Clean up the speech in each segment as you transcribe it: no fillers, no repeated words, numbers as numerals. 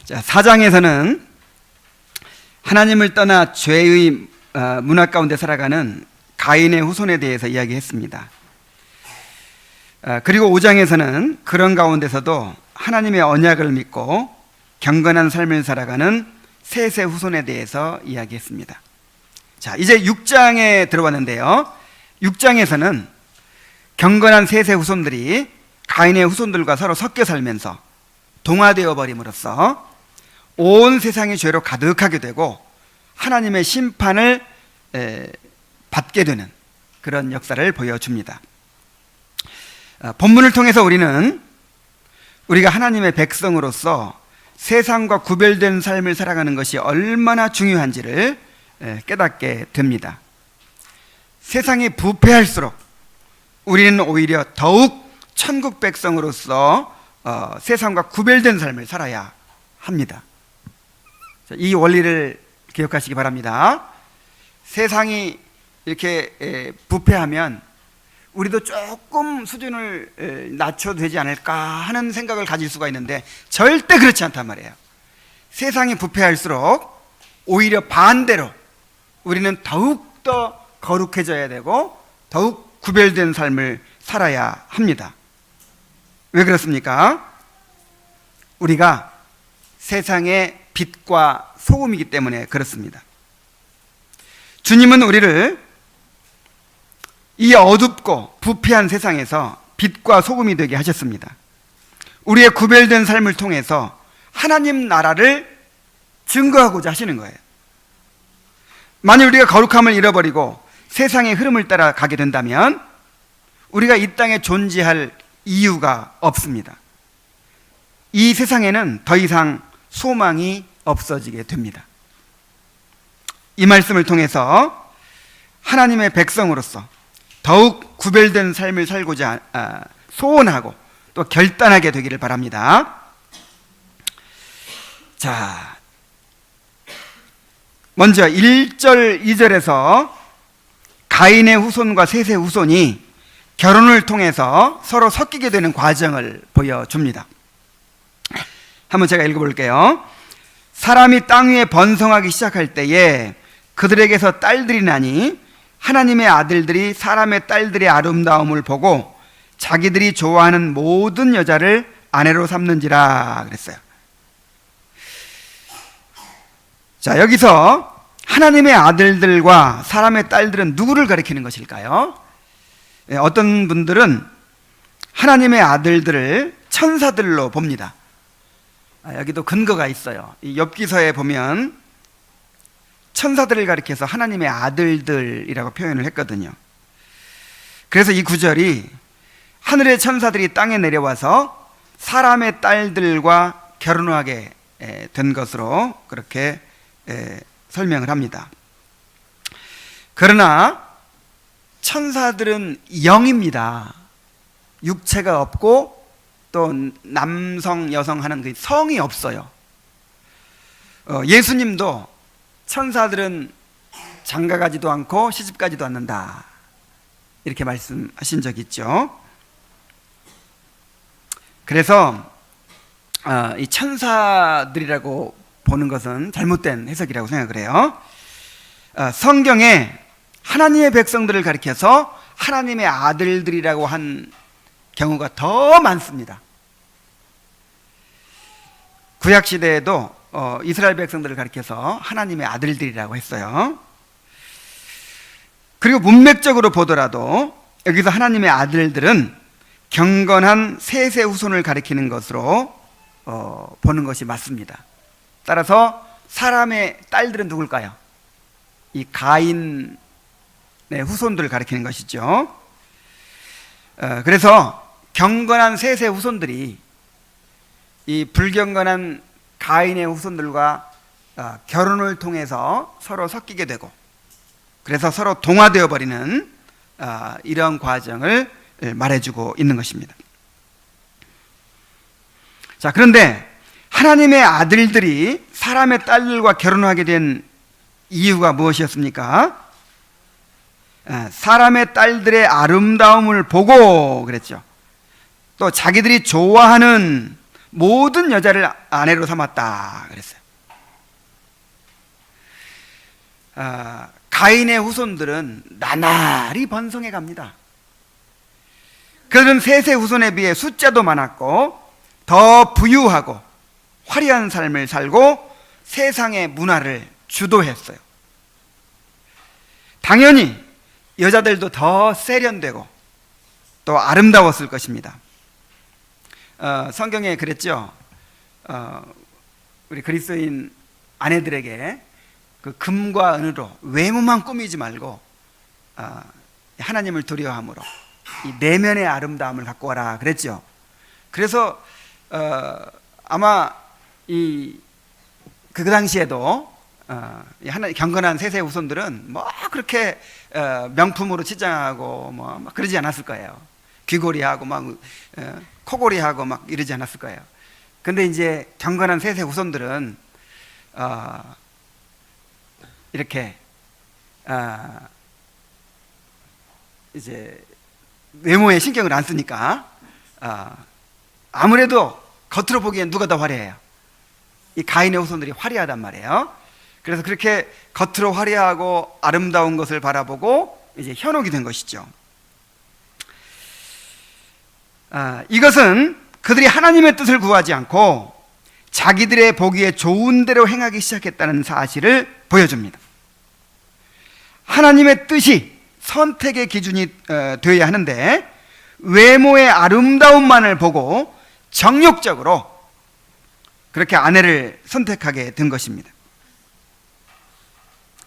자, 4장에서는 하나님을 떠나 죄의 문화 가운데 살아가는 가인의 후손에 대해서 이야기했습니다. 그리고 5장에서는 그런 가운데서도 하나님의 언약을 믿고 경건한 삶을 살아가는 셋의 후손에 대해서 이야기했습니다. 자, 이제 6장에 들어왔는데요. 6장에서는 경건한 셋의 후손들이 가인의 후손들과 서로 섞여 살면서 동화되어 버림으로써 온 세상이 죄로 가득하게 되고 하나님의 심판을 받게 되는 그런 역사를 보여줍니다. 본문을 통해서 우리가 하나님의 백성으로서 세상과 구별된 삶을 살아가는 것이 얼마나 중요한지를 깨닫게 됩니다. 세상이 부패할수록 우리는 오히려 더욱 천국 백성으로서 세상과 구별된 삶을 살아야 합니다. 이 원리를 기억하시기 바랍니다. 세상이 이렇게 부패하면 우리도 조금 수준을 낮춰도 되지 않을까 하는 생각을 가질 수가 있는데 절대 그렇지 않단 말이에요. 세상이 부패할수록 오히려 반대로 우리는 더욱더 거룩해져야 되고 더욱 구별된 삶을 살아야 합니다. 왜 그렇습니까? 우리가 세상의 빛과 소금이기 때문에 그렇습니다. 주님은 우리를 이 어둡고 부패한 세상에서 빛과 소금이 되게 하셨습니다. 우리의 구별된 삶을 통해서 하나님 나라를 증거하고자 하시는 거예요. 만일 우리가 거룩함을 잃어버리고 세상의 흐름을 따라 가게 된다면 우리가 이 땅에 존재할 이유가 없습니다. 이 세상에는 더 이상 소망이 없어지게 됩니다. 이 말씀을 통해서 하나님의 백성으로서 더욱 구별된 삶을 살고자 소원하고 또 결단하게 되기를 바랍니다. 자, 먼저 1절, 2절에서 가인의 후손과 셋의 후손이 결혼을 통해서 서로 섞이게 되는 과정을 보여줍니다. 한번 제가 읽어볼게요. 사람이 땅 위에 번성하기 시작할 때에 그들에게서 딸들이 나니 하나님의 아들들이 사람의 딸들의 아름다움을 보고 자기들이 좋아하는 모든 여자를 아내로 삼는지라 그랬어요. 자, 여기서 하나님의 아들들과 사람의 딸들은 누구를 가리키는 것일까요? 어떤 분들은 하나님의 아들들을 천사들로 봅니다. 여기도 근거가 있어요. 이 욥기서에 보면 천사들을 가리켜서 하나님의 아들들이라고 표현을 했거든요. 그래서 이 구절이 하늘의 천사들이 땅에 내려와서 사람의 딸들과 결혼하게 된 것으로 그렇게 설명을 합니다. 그러나 천사들은 영입니다. 육체가 없고 또 남성, 여성 하는 그 성이 없어요. 예수님도 천사들은 장가가지도 않고 시집가지도 않는다 이렇게 말씀하신 적 있죠. 그래서 이 천사들이라고 보는 것은 잘못된 해석이라고 생각을 해요. 성경에 하나님의 백성들을 가리켜서 하나님의 아들들이라고 한 경우가 더 많습니다. 구약시대에도 이스라엘 백성들을 가리켜서 하나님의 아들들이라고 했어요. 그리고 문맥적으로 보더라도 여기서 하나님의 아들들은 경건한 셋의 후손을 가리키는 것으로 보는 것이 맞습니다. 따라서 사람의 딸들은 누굴까요? 이 가인의 후손들을 가리키는 것이죠. 그래서 경건한 셋의 후손들이 이 불경건한 가인의 후손들과 결혼을 통해서 서로 섞이게 되고 그래서 서로 동화되어 버리는 이런 과정을 말해주고 있는 것입니다. 자, 그런데 하나님의 아들들이 사람의 딸들과 결혼하게 된 이유가 무엇이었습니까? 사람의 딸들의 아름다움을 보고 그랬죠. 또 자기들이 좋아하는 모든 여자를 아내로 삼았다 그랬어요. 가인의 후손들은 나날이 번성해 갑니다. 그들은 셋의 후손에 비해 숫자도 많았고 더 부유하고 화려한 삶을 살고 세상의 문화를 주도했어요. 당연히 여자들도 더 세련되고 또 아름다웠을 것입니다. 성경에 그랬죠. 우리 그리스도인 아내들에게 그 금과 은으로 외모만 꾸미지 말고 하나님을 두려워함으로 이 내면의 아름다움을 갖고 와라 그랬죠. 그래서 아마 그 당시에도 경건한 셋의 후손들은 뭐 그렇게 명품으로 치장하고 뭐 그러지 않았을 거예요. 귀걸이하고 막 코걸이하고 막 이러지 않았을 거예요. 근데 이제 경건한 셋의 후손들은 이렇게 이제 외모에 신경을 안 쓰니까 아무래도 겉으로 보기엔 누가 더 화려해요? 이 가인의 후손들이 화려하단 말이에요. 그래서 그렇게 겉으로 화려하고 아름다운 것을 바라보고 이제 현혹이 된 것이죠. 이것은 그들이 하나님의 뜻을 구하지 않고 자기들의 보기에 좋은 대로 행하기 시작했다는 사실을 보여줍니다. 하나님의 뜻이 선택의 기준이 되어야 하는데 외모의 아름다움만을 보고 정욕적으로 그렇게 아내를 선택하게 된 것입니다.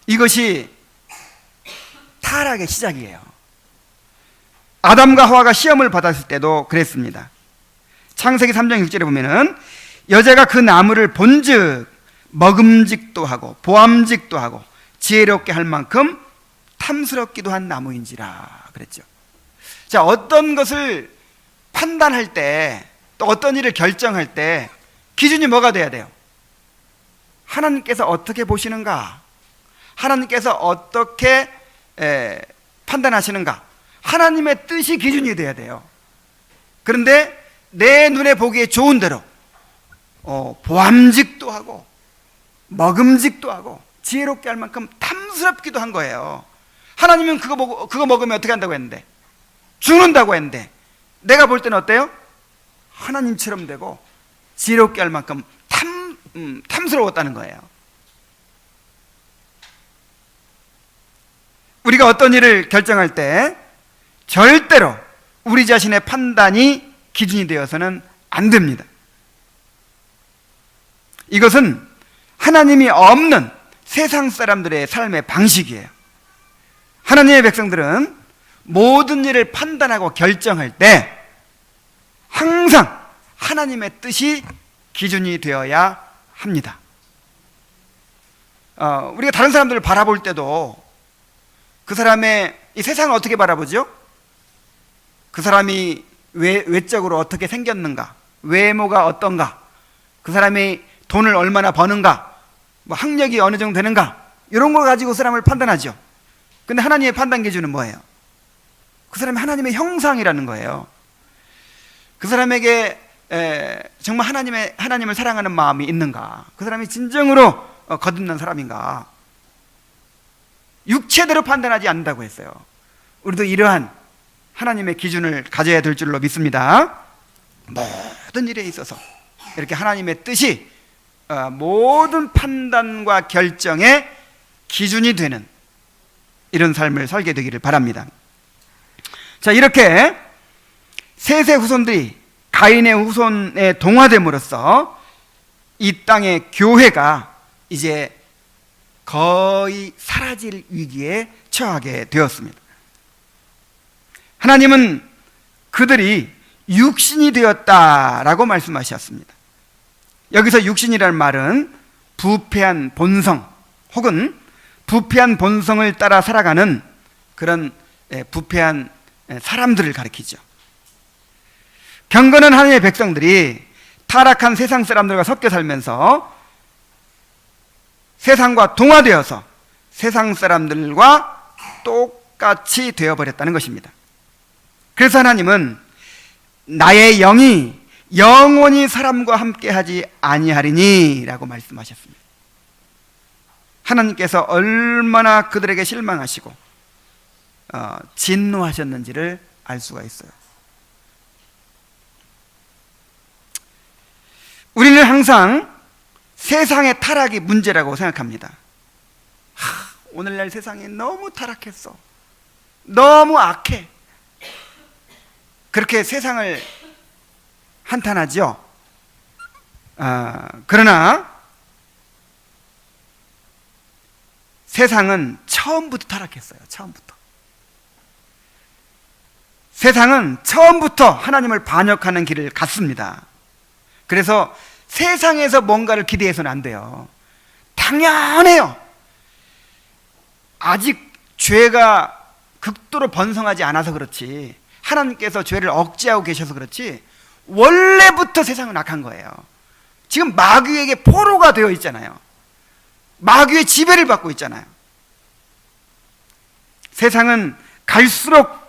이것이 타락의 시작이에요. 아담과 하와가 시험을 받았을 때도 그랬습니다. 창세기 3장 6절에 보면은 여자가 그 나무를 본즉 먹음직도 하고 보암직도 하고 지혜롭게 할 만큼 탐스럽기도 한 나무인지라 그랬죠. 자, 어떤 것을 판단할 때 또 어떤 일을 결정할 때 기준이 뭐가 돼야 돼요? 하나님께서 어떻게 보시는가? 하나님께서 어떻게 판단하시는가? 하나님의 뜻이 기준이 돼야 돼요. 그런데 내 눈에 보기에 좋은 대로 보암직도 하고 먹음직도 하고 지혜롭게 할 만큼 탐스럽기도 한 거예요. 하나님은 그거 먹으면 어떻게 한다고 했는데? 죽는다고 했는데 내가 볼 때는 어때요? 하나님처럼 되고 지혜롭게 할 만큼 탐스러웠다는 거예요. 우리가 어떤 일을 결정할 때 절대로 우리 자신의 판단이 기준이 되어서는 안 됩니다. 이것은 하나님이 없는 세상 사람들의 삶의 방식이에요. 하나님의 백성들은 모든 일을 판단하고 결정할 때 항상 하나님의 뜻이 기준이 되어야 합니다. 우리가 다른 사람들을 바라볼 때도 그 사람의 이 세상을 어떻게 바라보죠? 그 사람이 외적으로 어떻게 생겼는가, 외모가 어떤가, 그 사람이 돈을 얼마나 버는가, 뭐 학력이 어느 정도 되는가, 이런 걸 가지고 사람을 판단하죠. 근데 하나님의 판단 기준은 뭐예요? 그 사람이 하나님의 형상이라는 거예요. 그 사람에게 정말 하나님을 사랑하는 마음이 있는가, 그 사람이 진정으로 거듭난 사람인가, 육체대로 판단하지 않는다고 했어요. 우리도 이러한 하나님의 기준을 가져야 될 줄로 믿습니다. 모든 일에 있어서 이렇게 하나님의 뜻이 모든 판단과 결정의 기준이 되는 이런 삶을 살게 되기를 바랍니다. 자, 이렇게 셋의 후손들이 가인의 후손에 동화됨으로써 이 땅의 교회가 이제 거의 사라질 위기에 처하게 되었습니다. 하나님은 그들이 육신이 되었다라고 말씀하셨습니다. 여기서 육신이라는 말은 부패한 본성 혹은 부패한 본성을 따라 살아가는 그런 부패한 사람들을 가리키죠. 경건한 하나님의 백성들이 타락한 세상 사람들과 섞여 살면서 세상과 동화되어서 세상 사람들과 똑같이 되어버렸다는 것입니다. 그래서 하나님은 나의 영이 영원히 사람과 함께하지 아니하리니 라고 말씀하셨습니다. 하나님께서 얼마나 그들에게 실망하시고 진노하셨는지를 알 수가 있어요. 우리는 항상 세상의 타락이 문제라고 생각합니다. 오늘날 세상이 너무 타락했어, 너무 악해, 그렇게 세상을 한탄하죠. 그러나 세상은 처음부터 타락했어요. 처음부터. 세상은 처음부터 하나님을 반역하는 길을 갔습니다. 그래서 세상에서 뭔가를 기대해서는 안 돼요. 당연해요. 아직 죄가 극도로 번성하지 않아서 그렇지, 하나님께서 죄를 억제하고 계셔서 그렇지, 원래부터 세상은 악한 거예요. 지금 마귀에게 포로가 되어 있잖아요. 마귀의 지배를 받고 있잖아요. 세상은 갈수록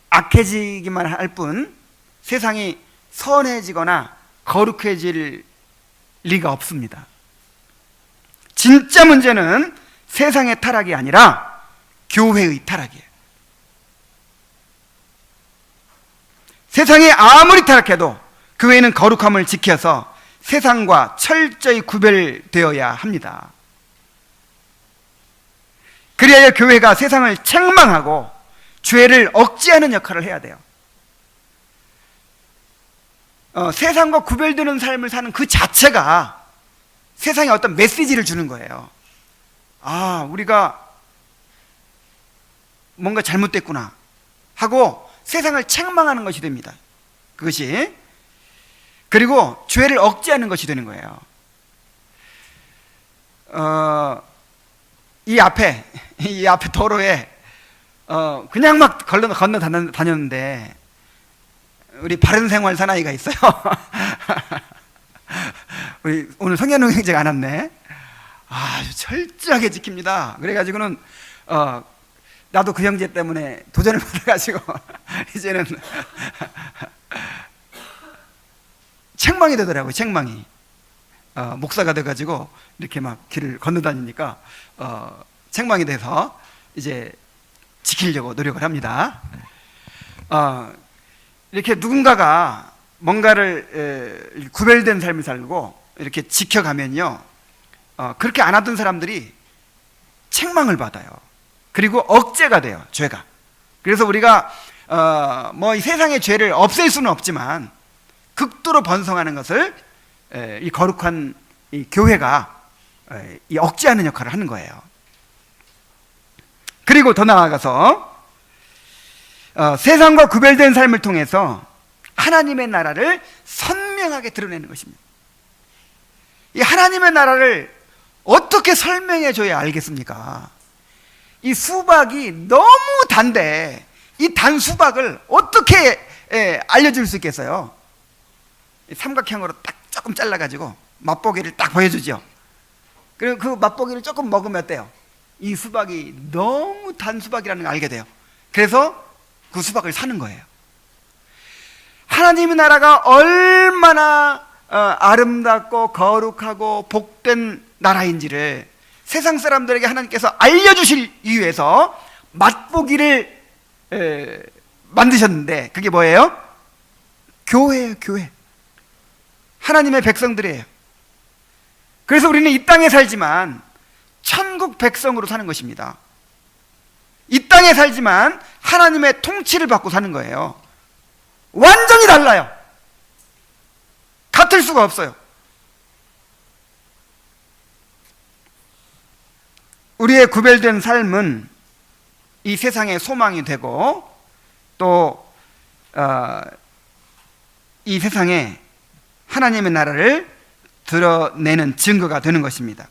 악해지기만 할 뿐 세상이 선해지거나 거룩해질 리가 없습니다. 진짜 문제는 세상의 타락이 아니라 교회의 타락이에요. 세상이 아무리 타락해도 교회는 거룩함을 지켜서 세상과 철저히 구별되어야 합니다. 그래야 교회가 세상을 책망하고 죄를 억제하는 역할을 해야 돼요. 세상과 구별되는 삶을 사는 그 자체가 세상에 어떤 메시지를 주는 거예요. 우리가 뭔가 잘못됐구나 하고 세상을 책망하는 것이 됩니다. 그것이. 그리고 죄를 억제하는 것이 되는 거예요. 이 앞에 도로에 그냥 막 건너 다녔는데 우리 바른생활 사나이가 있어요. 우리 오늘 성현웅 형제가 안 왔네. 아주 철저하게 지킵니다. 그래가지고는 나도 그 형제 때문에 도전을 받아가지고 이제는 책망이 되더라고요. 책망이. 목사가 돼가지고 이렇게 막 길을 건너다니니까 책망이 돼서 이제 지키려고 노력을 합니다. 이렇게 누군가가 뭔가를 구별된 삶을 살고 이렇게 지켜가면요, 그렇게 안 하던 사람들이 책망을 받아요. 그리고 억제가 돼요, 죄가. 그래서 우리가 이 세상의 죄를 없앨 수는 없지만 극도로 번성하는 것을 이 거룩한 이 교회가 이 억제하는 역할을 하는 거예요. 그리고 더 나아가서 세상과 구별된 삶을 통해서 하나님의 나라를 선명하게 드러내는 것입니다. 이 하나님의 나라를 어떻게 설명해 줘야 알겠습니까? 이 수박이 너무 단데 이 단 수박을 어떻게 알려줄 수 있겠어요? 삼각형으로 딱 조금 잘라가지고 맛보기를 딱 보여주죠. 그리고 그 맛보기를 조금 먹으면 어때요? 이 수박이 너무 단 수박이라는 걸 알게 돼요. 그래서 그 수박을 사는 거예요. 하나님의 나라가 얼마나 아름답고 거룩하고 복된 나라인지를 세상 사람들에게 하나님께서 알려주실 위해서 맛보기를 만드셨는데, 그게 뭐예요? 교회예요. 교회. 하나님의 백성들이에요. 그래서 우리는 이 땅에 살지만 천국 백성으로 사는 것입니다. 이 땅에 살지만 하나님의 통치를 받고 사는 거예요. 완전히 달라요. 같을 수가 없어요. 우리의 구별된 삶은 이 세상의 소망이 되고 또 이 세상에 하나님의 나라를 드러내는 증거가 되는 것입니다.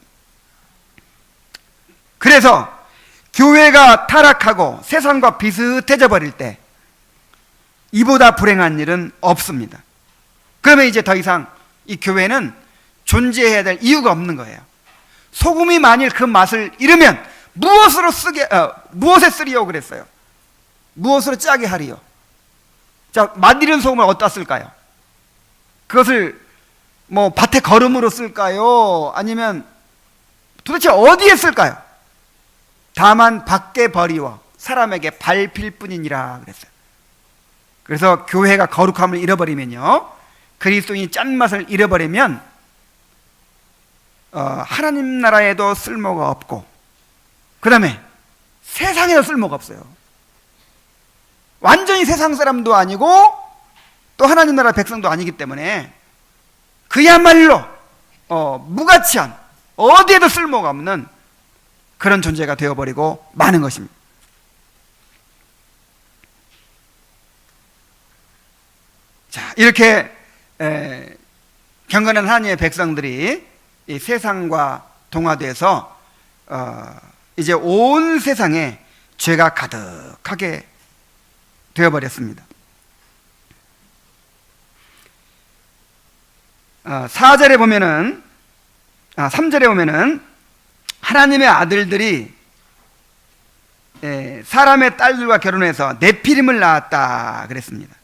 그래서 교회가 타락하고 세상과 비슷해져 버릴 때 이보다 불행한 일은 없습니다. 그러면 이제 더 이상 이 교회는 존재해야 될 이유가 없는 거예요. 소금이 만일 그 맛을 잃으면 무엇에 쓰리요 그랬어요. 무엇으로 짜게 하리요? 자, 맛 잃은 소금을 어디다 쓸까요? 그것을 뭐 밭에 거름으로 쓸까요? 아니면 도대체 어디에 쓸까요? 다만 밖에 버리워 사람에게 밟힐 뿐이니라 그랬어요. 그래서 교회가 거룩함을 잃어버리면요, 그리스도인이 짠맛을 잃어버리면 하나님 나라에도 쓸모가 없고, 그 다음에 세상에도 쓸모가 없어요. 완전히 세상 사람도 아니고 또 하나님 나라 백성도 아니기 때문에 그야말로 무가치한, 어디에도 쓸모가 없는 그런 존재가 되어버리고 마는 것입니다. 자, 이렇게 경건한 하나님의 백성들이 이 세상과 동화돼서 이제 온 세상에 죄가 가득하게 되어버렸습니다. 4절에 보면은 3절에 보면은 하나님의 아들들이 사람의 딸들과 결혼해서 네피림을 낳았다 그랬습니다.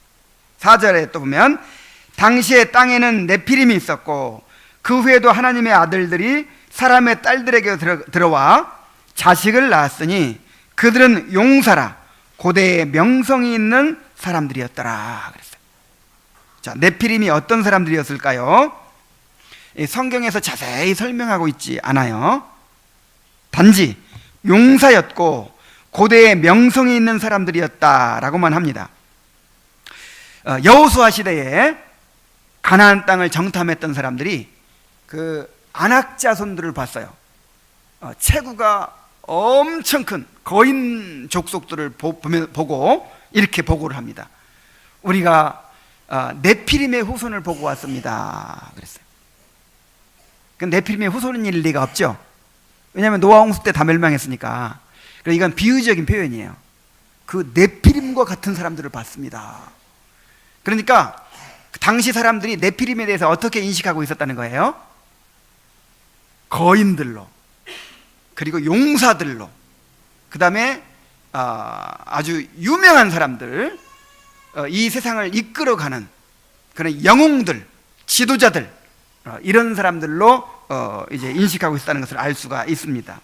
4절에 또 보면 당시에 땅에는 네피림이 있었고 그 후에도 하나님의 아들들이 사람의 딸들에게 들어와 자식을 낳았으니 그들은 용사라 고대의 명성이 있는 사람들이었더라 그랬어요. 자, 네피림이 어떤 사람들이었을까요? 성경에서 자세히 설명하고 있지 않아요. 단지 용사였고 고대의 명성이 있는 사람들이었다라고만 합니다. 여호수아 시대에 가나안 땅을 정탐했던 사람들이 그 아낙 자손들을 봤어요. 체구가 엄청 큰 거인 족속들을 보고 이렇게 보고를 합니다. 우리가 네피림의 후손을 보고 왔습니다 그랬어요. 네피림의 후손일 리가 없죠. 왜냐하면 노아 홍수 때 다 멸망했으니까. 그래서 이건 비유적인 표현이에요. 그 네피림과 같은 사람들을 봤습니다. 그러니까 당시 사람들이 네피림에 대해서 어떻게 인식하고 있었다는 거예요? 거인들로, 그리고 용사들로, 그 다음에 아주 유명한 사람들, 이 세상을 이끌어가는 그런 영웅들, 지도자들, 이런 사람들로 이제 인식하고 있다는 것을 알 수가 있습니다.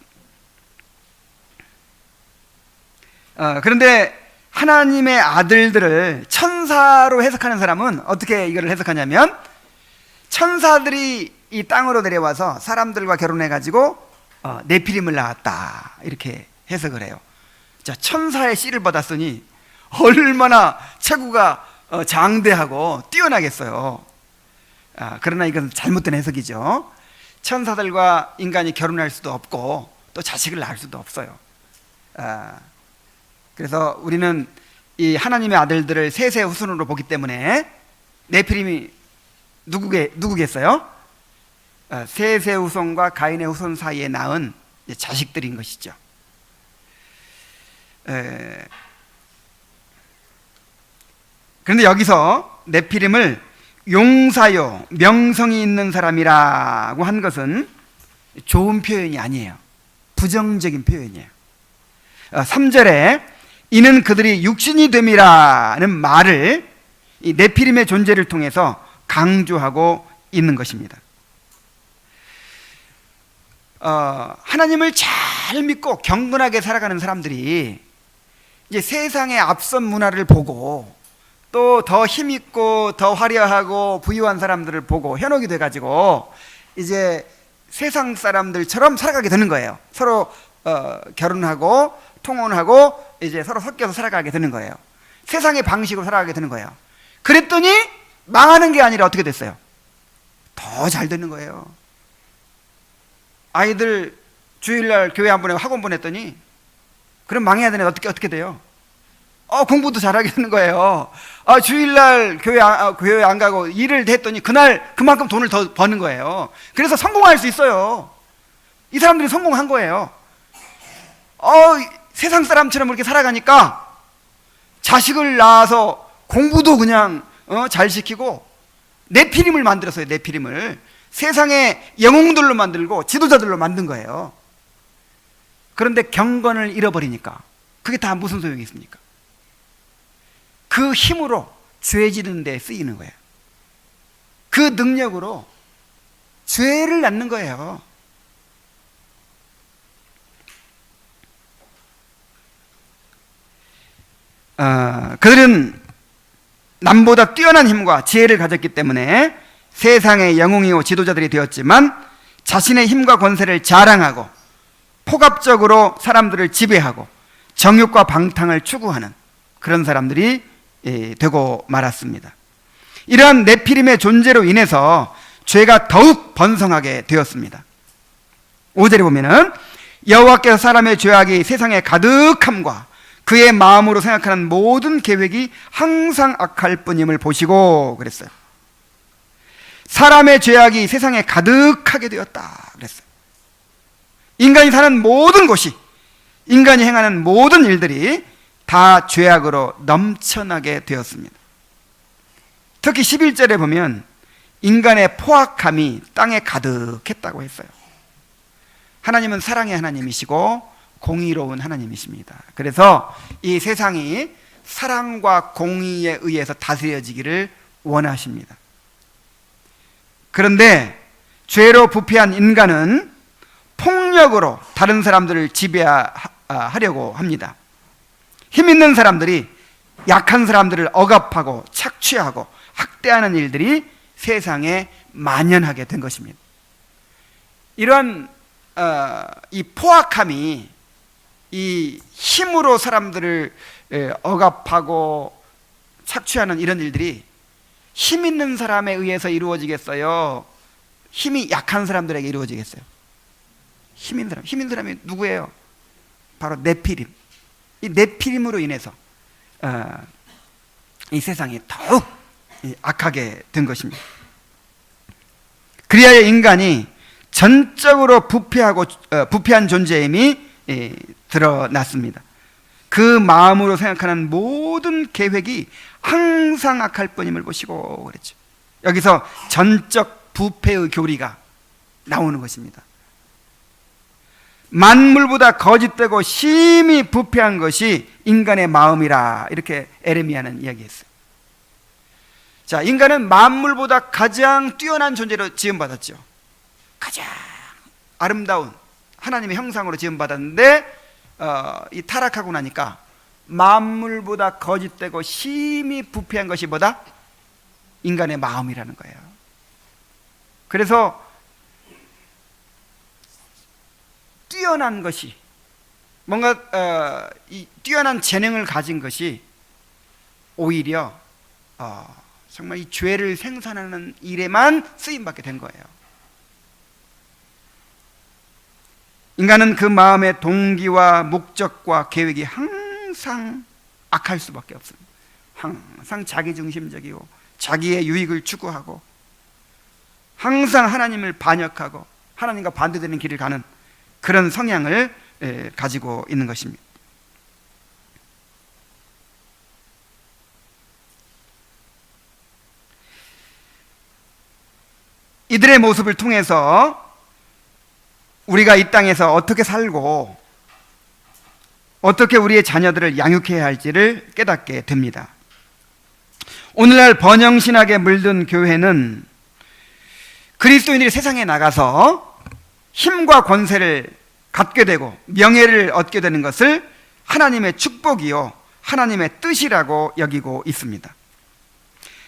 그런데 하나님의 아들들을 천사로 해석하는 사람은 어떻게 이걸 해석하냐면, 천사들이 이 땅으로 내려와서 사람들과 결혼해가지고 네피림을 낳았다 이렇게 해석을 해요. 자, 천사의 씨를 받았으니 얼마나 체구가 장대하고 뛰어나겠어요. 그러나 이건 잘못된 해석이죠. 천사들과 인간이 결혼할 수도 없고 또 자식을 낳을 수도 없어요. 그래서 우리는 이 하나님의 아들들을 셋의 후손으로 보기 때문에 네피림이 누구겠어요? 셋의 후손과 가인의 후손 사이에 낳은 자식들인 것이죠. 그런데 여기서 네피림을 용사요 명성이 있는 사람이라고 한 것은 좋은 표현이 아니에요. 부정적인 표현이에요. 3절에 이는 그들이 육신이 됨이라는 말을 이 네피림의 존재를 통해서 강조하고 있는 것입니다. 하나님을 잘 믿고 경건하게 살아가는 사람들이 이제 세상의 앞선 문화를 보고 또 더 힘있고 더 화려하고 부유한 사람들을 보고 현혹이 돼가지고 이제 세상 사람들처럼 살아가게 되는 거예요. 서로 결혼하고 통혼하고 이제 서로 섞여서 살아가게 되는 거예요. 세상의 방식으로 살아가게 되는 거예요. 그랬더니 망하는 게 아니라 어떻게 됐어요? 더 잘 되는 거예요. 아이들 주일날 교회 안 보내고 학원 보냈더니, 그럼 망해야 되네. 어떻게 돼요? 공부도 잘하게 되는 거예요. 주일날 교회 안 가고 일을 했더니 그날 그만큼 돈을 더 버는 거예요. 그래서 성공할 수 있어요. 이 사람들이 성공한 거예요. 세상 사람처럼 그렇게 살아가니까 자식을 낳아서 공부도 그냥 잘 시키고 네피림을 만들었어요. 네피림을 세상의 영웅들로 만들고 지도자들로 만든 거예요. 그런데 경건을 잃어버리니까 그게 다 무슨 소용이 있습니까? 그 힘으로 죄 지는 데 쓰이는 거예요. 그 능력으로 죄를 낳는 거예요. 그들은 남보다 뛰어난 힘과 지혜를 가졌기 때문에 세상의 영웅이요 지도자들이 되었지만 자신의 힘과 권세를 자랑하고 폭압적으로 사람들을 지배하고 정욕과 방탕을 추구하는 그런 사람들이 되고 말았습니다. 이러한 네피림의 존재로 인해서 죄가 더욱 번성하게 되었습니다. 5절에 보면은 여호와께서 사람의 죄악이 세상에 가득함과 그의 마음으로 생각하는 모든 계획이 항상 악할 뿐임을 보시고 그랬어요. 사람의 죄악이 세상에 가득하게 되었다 그랬어요. 인간이 사는 모든 곳이, 인간이 행하는 모든 일들이 다 죄악으로 넘쳐나게 되었습니다. 특히 11절에 보면 인간의 포악함이 땅에 가득했다고 했어요. 하나님은 사랑의 하나님이시고 공의로운 하나님이십니다. 그래서 이 세상이 사랑과 공의에 의해서 다스려지기를 원하십니다. 그런데 죄로 부패한 인간은 폭력으로 다른 사람들을 지배하려고 합니다. 힘 있는 사람들이 약한 사람들을 억압하고 착취하고 학대하는 일들이 세상에 만연하게 된 것입니다. 이러한 이 포악함이 이 힘으로 사람들을 억압하고 착취하는 이런 일들이 힘 있는 사람에 의해서 이루어지겠어요? 힘이 약한 사람들에게 이루어지겠어요? 힘 있는 사람이 누구예요? 바로 네피림. 이 네피림으로 인해서 이 세상이 더욱 악하게 된 것입니다. 그리하여 인간이 전적으로 부패한 존재임이 드러났습니다. 그 마음으로 생각하는 모든 계획이 항상 악할 뿐임을 보시고 그랬죠. 여기서 전적 부패의 교리가 나오는 것입니다. 만물보다 거짓되고 심히 부패한 것이 인간의 마음이라, 이렇게 에레미야는 이야기했어요. 자, 인간은 만물보다 가장 뛰어난 존재로 지음받았죠. 가장 아름다운 하나님의 형상으로 지음받았는데 이 타락하고 나니까 만물보다 거짓되고 심히 부패한 것이 뭐다? 인간의 마음이라는 거예요. 그래서 뛰어난 것이, 뭔가 이 뛰어난 재능을 가진 것이 오히려 정말 이 죄를 생산하는 일에만 쓰임받게 된 거예요. 인간은 그 마음의 동기와 목적과 계획이 항상 악할 수밖에 없습니다. 항상 자기중심적이고 자기의 유익을 추구하고 항상 하나님을 반역하고 하나님과 반대되는 길을 가는 그런 성향을 가지고 있는 것입니다. 이들의 모습을 통해서 우리가 이 땅에서 어떻게 살고 어떻게 우리의 자녀들을 양육해야 할지를 깨닫게 됩니다. 오늘날 번영신학에 물든 교회는 그리스도인들이 세상에 나가서 힘과 권세를 갖게 되고 명예를 얻게 되는 것을 하나님의 축복이요 하나님의 뜻이라고 여기고 있습니다.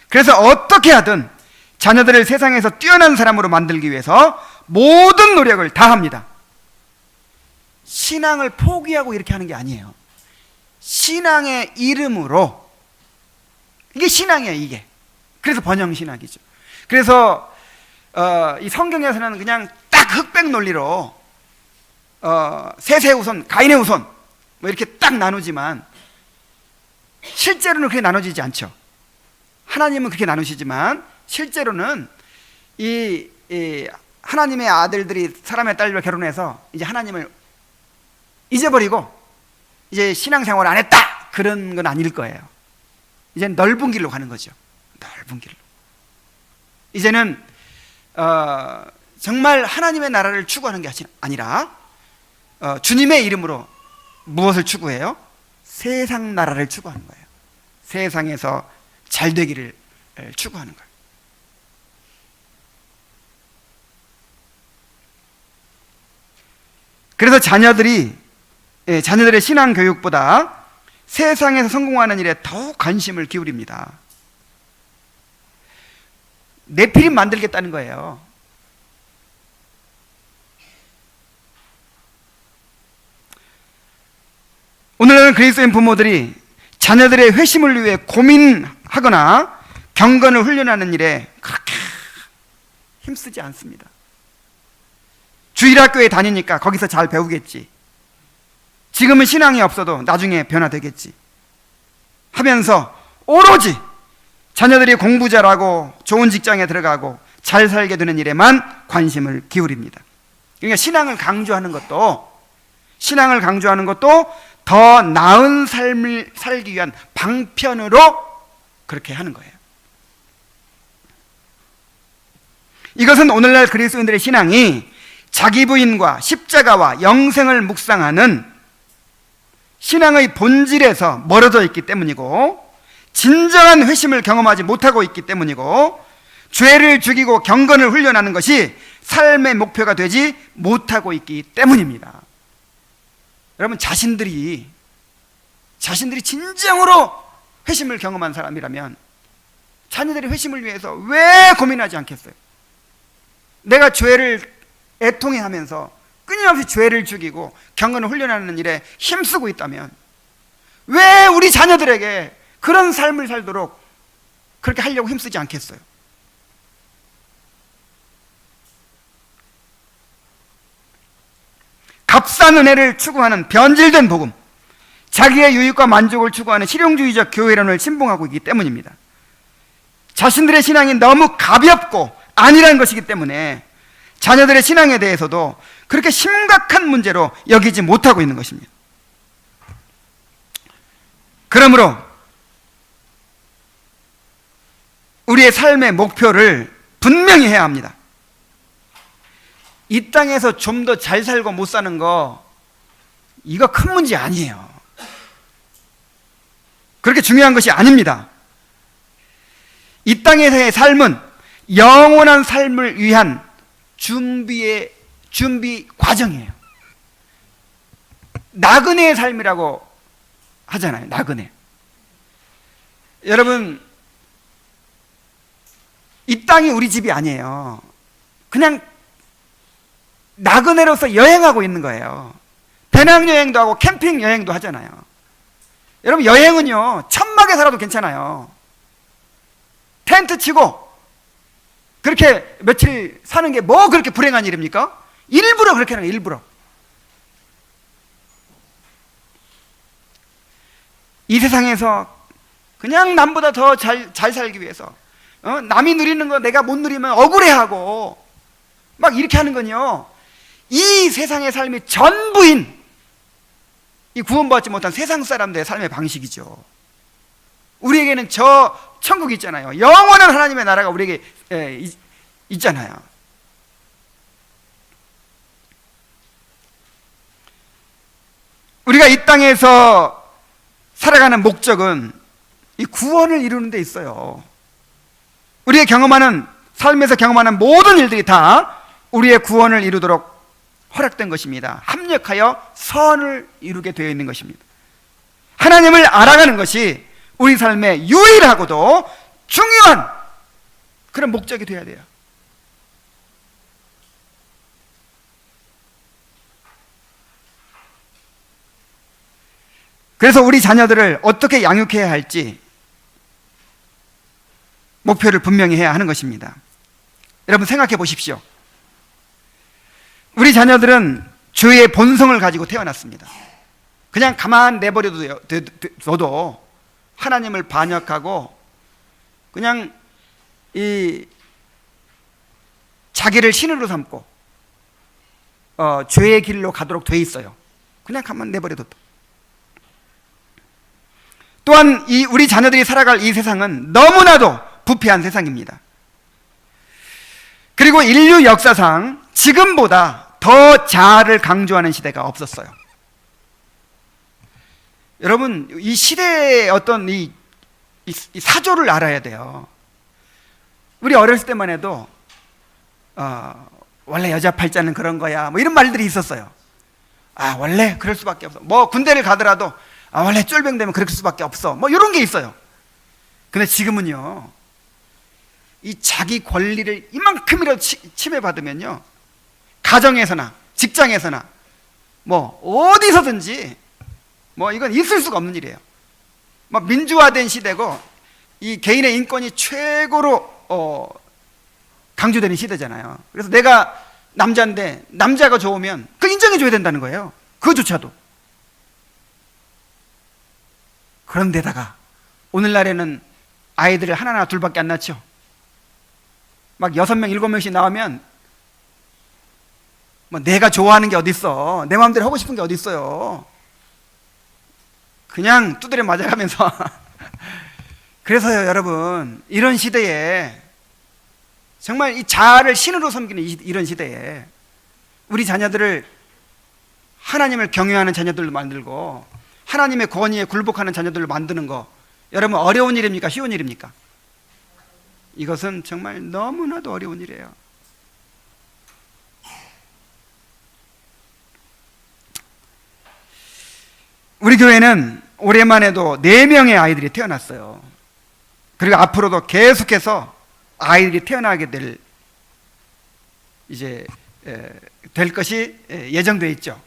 그래서 어떻게 하든 자녀들을 세상에서 뛰어난 사람으로 만들기 위해서 모든 노력을 다합니다. 신앙을 포기하고 이렇게 하는 게 아니에요. 신앙의 이름으로, 이게 신앙이에요, 이게. 그래서 번영신학이죠. 그래서 이 성경에서는 그냥 딱 흑백 논리로 셋의 후손, 가인의 후손 뭐 이렇게 딱 나누지만 실제로는 그렇게 나눠지지 않죠. 하나님은 그렇게 나누시지만 실제로는 이 하나님의 아들들이 사람의 딸과 결혼해서 이제 하나님을 잊어버리고 이제 신앙생활 안 했다, 그런 건 아닐 거예요. 이제는 넓은 길로 가는 거죠. 넓은 길로. 이제는 정말 하나님의 나라를 추구하는 게 아니라 주님의 이름으로 무엇을 추구해요? 세상 나라를 추구하는 거예요. 세상에서 잘 되기를 추구하는 거예요. 그래서 자녀들의 신앙 교육보다 세상에서 성공하는 일에 더욱 관심을 기울입니다. 네피림 만들겠다는 거예요. 오늘날은 그리스도인 부모들이 자녀들의 회심을 위해 고민하거나 경건을 훈련하는 일에 그렇게 힘쓰지 않습니다. 주일학교에 다니니까 거기서 잘 배우겠지. 지금은 신앙이 없어도 나중에 변화되겠지 하면서 오로지 자녀들이 공부 잘하고 좋은 직장에 들어가고 잘 살게 되는 일에만 관심을 기울입니다. 그러니까 신앙을 강조하는 것도 더 나은 삶을 살기 위한 방편으로 그렇게 하는 거예요. 이것은 오늘날 그리스도인들의 신앙이 자기 부인과 십자가와 영생을 묵상하는 신앙의 본질에서 멀어져 있기 때문이고, 진정한 회심을 경험하지 못하고 있기 때문이고, 죄를 죽이고 경건을 훈련하는 것이 삶의 목표가 되지 못하고 있기 때문입니다. 여러분, 자신들이 진정으로 회심을 경험한 사람이라면 자녀들의 회심을 위해서 왜 고민하지 않겠어요? 내가 죄를 애통해 하면서 끊임없이 죄를 죽이고 경건을 훈련하는 일에 힘쓰고 있다면 왜 우리 자녀들에게 그런 삶을 살도록 그렇게 하려고 힘쓰지 않겠어요? 값싼 은혜를 추구하는 변질된 복음, 자기의 유익과 만족을 추구하는 실용주의적 교회론을 신봉하고 있기 때문입니다. 자신들의 신앙이 너무 가볍고 아니라는 것이기 때문에 자녀들의 신앙에 대해서도 그렇게 심각한 문제로 여기지 못하고 있는 것입니다. 그러므로 우리의 삶의 목표를 분명히 해야 합니다. 이 땅에서 좀 더 잘 살고 못 사는 거, 이거 큰 문제 아니에요. 그렇게 중요한 것이 아닙니다. 이 땅에서의 삶은 영원한 삶을 위한 준비 과정이에요. 나그네의 삶이라고 하잖아요. 나그네. 여러분, 이 땅이 우리 집이 아니에요. 그냥 나그네로서 여행하고 있는 거예요. 배낭여행도 하고 캠핑 여행도 하잖아요. 여러분, 여행은요, 천막에 살아도 괜찮아요. 텐트 치고 그렇게 며칠 사는 게 뭐 그렇게 불행한 일입니까? 일부러 그렇게 하는 거예요. 일부러. 이 세상에서 그냥 남보다 더 잘 살기 위해서 남이 누리는 거 내가 못 누리면 억울해하고 막 이렇게 하는 건요, 이 세상의 삶이 전부인 이 구원받지 못한 세상 사람들의 삶의 방식이죠. 우리에게는 저 천국이 있잖아요. 영원한 하나님의 나라가 우리에게 있잖아요. 우리가 이 땅에서 살아가는 목적은 이 구원을 이루는 데 있어요. 우리의 삶에서 경험하는 모든 일들이 다 우리의 구원을 이루도록 허락된 것입니다. 합력하여 선을 이루게 되어 있는 것입니다. 하나님을 알아가는 것이 우리 삶의 유일하고도 중요한 그런 목적이 되어야 돼요. 그래서 우리 자녀들을 어떻게 양육해야 할지 목표를 분명히 해야 하는 것입니다. 여러분, 생각해 보십시오. 우리 자녀들은 죄의 본성을 가지고 태어났습니다. 그냥 가만 내버려둬도 하나님을 반역하고 그냥 자기를 신으로 삼고 죄의 길로 가도록 돼 있어요. 그냥 가만 내버려둬도. 또한 우리 자녀들이 살아갈 이 세상은 너무나도 부패한 세상입니다. 그리고 인류 역사상 지금보다 더 자아를 강조하는 시대가 없었어요. 여러분, 이 시대의 어떤 이 사조를 알아야 돼요. 우리 어렸을 때만 해도 원래 여자 팔자는 그런 거야, 뭐 이런 말들이 있었어요. 아, 원래 그럴 수밖에 없어. 뭐 군대를 가더라도 아, 원래 쫄병되면 그럴 수밖에 없어. 뭐 이런 게 있어요. 근데 지금은요, 이 자기 권리를 이만큼이라도 침해받으면요, 가정에서나 직장에서나 뭐 어디서든지 뭐 이건 있을 수가 없는 일이에요. 뭐 민주화된 시대고 이 개인의 인권이 최고로 강조되는 시대잖아요. 그래서 내가 남자인데 남자가 좋으면 그 인정해줘야 된다는 거예요. 그거조차도. 그런데다가 오늘날에는 아이들을 하나나 둘밖에 안 낳죠. 막 6명, 7명씩 나오면 뭐 내가 좋아하는 게 어딨어. 내 마음대로 하고 싶은 게 어딨어요. 그냥 두드려 맞아가면서 그래서요, 여러분, 이런 시대에 정말 이 자아를 신으로 섬기는 이런 시대에 우리 자녀들을 하나님을 경외하는 자녀들로 만들고 하나님의 권위에 굴복하는 자녀들로 만드는 거, 여러분 어려운 일입니까? 쉬운 일입니까? 이것은 정말 너무나도 어려운 일이에요. 우리 교회는 올해만 해도 4명의 아이들이 태어났어요. 그리고 앞으로도 계속해서 아이들이 태어나게 될 것이 예정되어 있죠.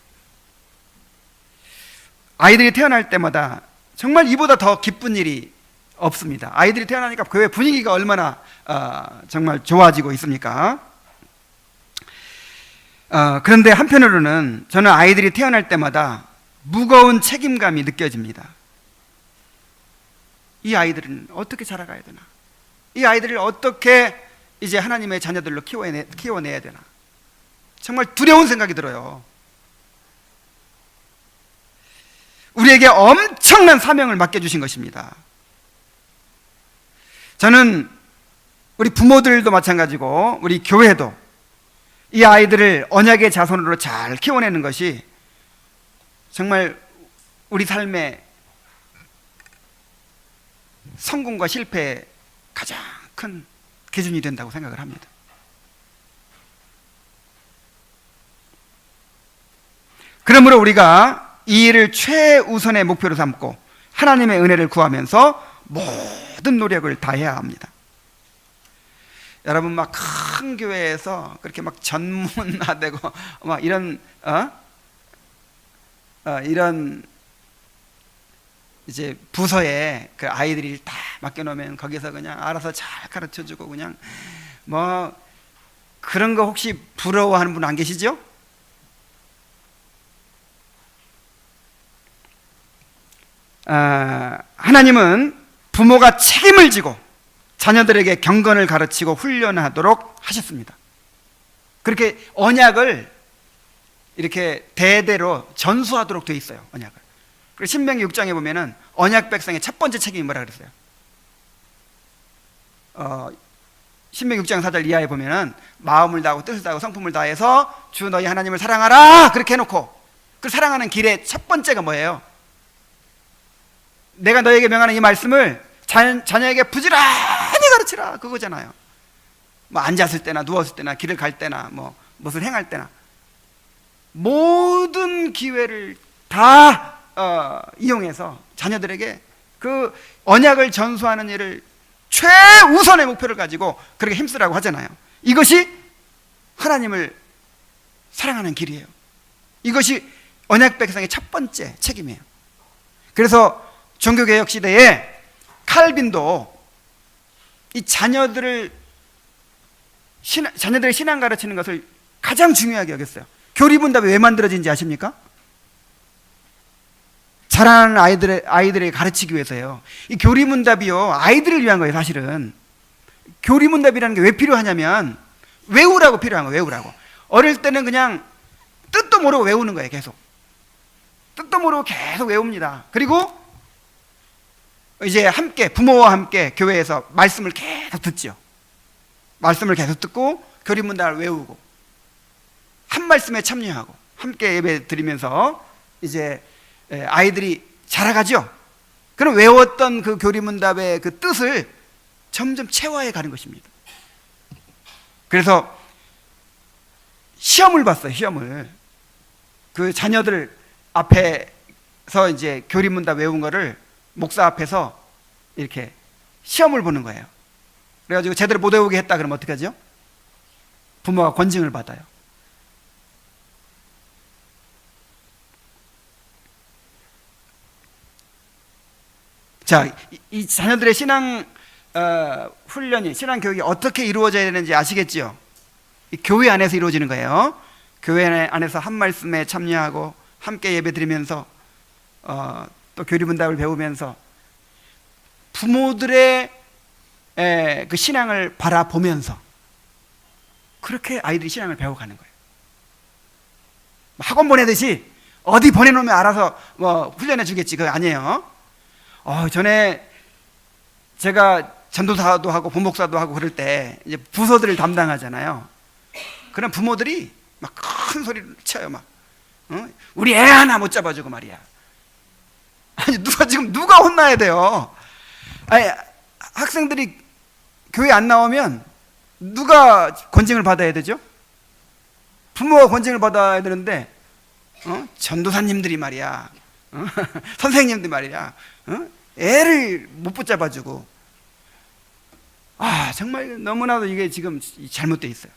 아이들이 태어날 때마다 정말 이보다 더 기쁜 일이 없습니다. 아이들이 태어나니까 교회 분위기가 얼마나 정말 좋아지고 있습니까? 그런데 한편으로는 저는 아이들이 태어날 때마다 무거운 책임감이 느껴집니다. 이 아이들은 어떻게 자라가야 되나? 이 아이들을 어떻게 이제 하나님의 자녀들로 키워내야 되나? 정말 두려운 생각이 들어요. 우리에게 엄청난 사명을 맡겨주신 것입니다. 저는 우리 부모들도 마찬가지고 우리 교회도 이 아이들을 언약의 자손으로 잘 키워내는 것이 정말 우리 삶의 성공과 실패의 가장 큰 기준이 된다고 생각을 합니다. 그러므로 우리가 이 일을 최우선의 목표로 삼고 하나님의 은혜를 구하면서 모든 노력을 다해야 합니다. 여러분, 막 큰 교회에서 그렇게 막 전문화되고 막 이런 이런 이제 부서에 그 아이들이 다 맡겨놓으면 거기서 그냥 알아서 잘 가르쳐주고 그냥 뭐 그런 거 혹시 부러워하는 분 안 계시죠? 하나님은 부모가 책임을 지고 자녀들에게 경건을 가르치고 훈련하도록 하셨습니다. 그렇게 언약을 이렇게 대대로 전수하도록 되어 있어요. 언약을. 그리고 신명기 6장에 보면은 언약 백성의 첫 번째 책임이 뭐라 그랬어요? 신명기 6장 4절 이하에 보면은 마음을 다하고 뜻을 다하고 성품을 다해서 주 너희 하나님을 사랑하라 그렇게 해놓고 그 사랑하는 길의 첫 번째가 뭐예요? 내가 너에게 명하는 이 말씀을 자녀에게 부지런히 가르치라 그거잖아요. 뭐 앉았을 때나 누웠을 때나 길을 갈 때나 뭐 무엇을 행할 때나 모든 기회를 다 이용해서 자녀들에게 그 언약을 전수하는 일을 최우선의 목표를 가지고 그렇게 힘쓰라고 하잖아요. 이것이 하나님을 사랑하는 길이에요. 이것이 언약 백성의 첫 번째 책임이에요. 그래서 종교개혁 시대에 칼빈도 이 자녀들의 신앙 가르치는 것을 가장 중요하게 여겼어요. 교리분답이 왜 만들어진지 아십니까? 자라나는 아이들에게 가르치기 위해서요. 이 교리문답이요, 아이들을 위한 거예요. 사실은 교리문답이라는 게 왜 필요하냐면 외우라고 필요한 거예요. 외우라고. 어릴 때는 그냥 뜻도 모르고 외우는 거예요. 계속 뜻도 모르고 계속 외웁니다. 그리고 이제 함께 부모와 함께 교회에서 말씀을 계속 듣죠. 말씀을 계속 듣고 교리문답을 외우고 한 말씀에 참여하고 함께 예배 드리면서 이제 아이들이 자라가죠. 그럼 외웠던 그 교리문답의 그 뜻을 점점 체화해 가는 것입니다. 그래서 시험을 봤어요. 시험을. 그 자녀들 앞에서 이제 교리문 다 외운 거를 목사 앞에서 이렇게 시험을 보는 거예요. 그래가지고 제대로 못 외우게 했다 그러면 어떻게 하죠? 부모가 권징을 받아요. 자, 이 자녀들의 신앙 훈련이, 신앙 교육이 어떻게 이루어져야 되는지 아시겠지요? 이 교회 안에서 이루어지는 거예요. 교회 안에서 한 말씀에 참여하고 함께 예배 드리면서 또 교리문답을 배우면서 부모들의 그 신앙을 바라보면서 그렇게 아이들이 신앙을 배워가는 거예요. 학원 보내듯이 어디 보내놓으면 알아서 뭐 훈련해 주겠지, 그거 아니에요. 전에 제가 전도사도 하고 본목사도 하고 그럴 때 이제 부서들을 담당하잖아요. 그럼 부모들이 막 큰 소리를 쳐요. 막 우리 애 하나 못 잡아주고 말이야. 아니 누가 혼나야 돼요? 아니 학생들이 교회 안 나오면 누가 권징을 받아야 되죠? 부모가 권징을 받아야 되는데 전도사님들이 말이야, 선생님들 말이야, 애를 못 붙잡아주고, 정말 너무나도 이게 지금 잘못되어 있어요.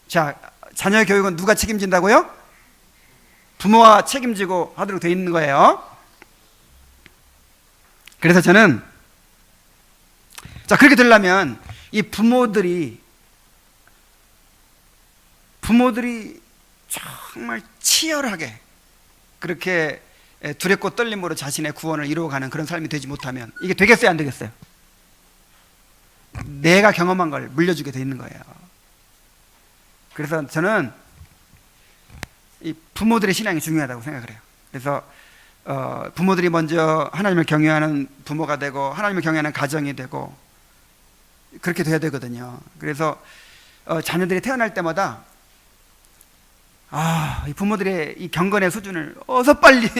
자, 자녀의 교육은 누가 책임진다고요? 부모가 책임지고 하도록 되어 있는 거예요. 그래서 저는, 자, 그렇게 되려면 이 부모들이 정말 치열하게 그렇게 두렵고 떨림으로 자신의 구원을 이루어가는 그런 삶이 되지 못하면 이게 되겠어요, 안 되겠어요? 내가 경험한 걸 물려주게 돼 있는 거예요. 그래서 저는 이 부모들의 신앙이 중요하다고 생각을 해요. 그래서 부모들이 먼저 하나님을 경외하는 부모가 되고 하나님을 경외하는 가정이 되고 그렇게 돼야 되거든요. 그래서 자녀들이 태어날 때마다 이 부모들의 이 경건의 수준을 어서 빨리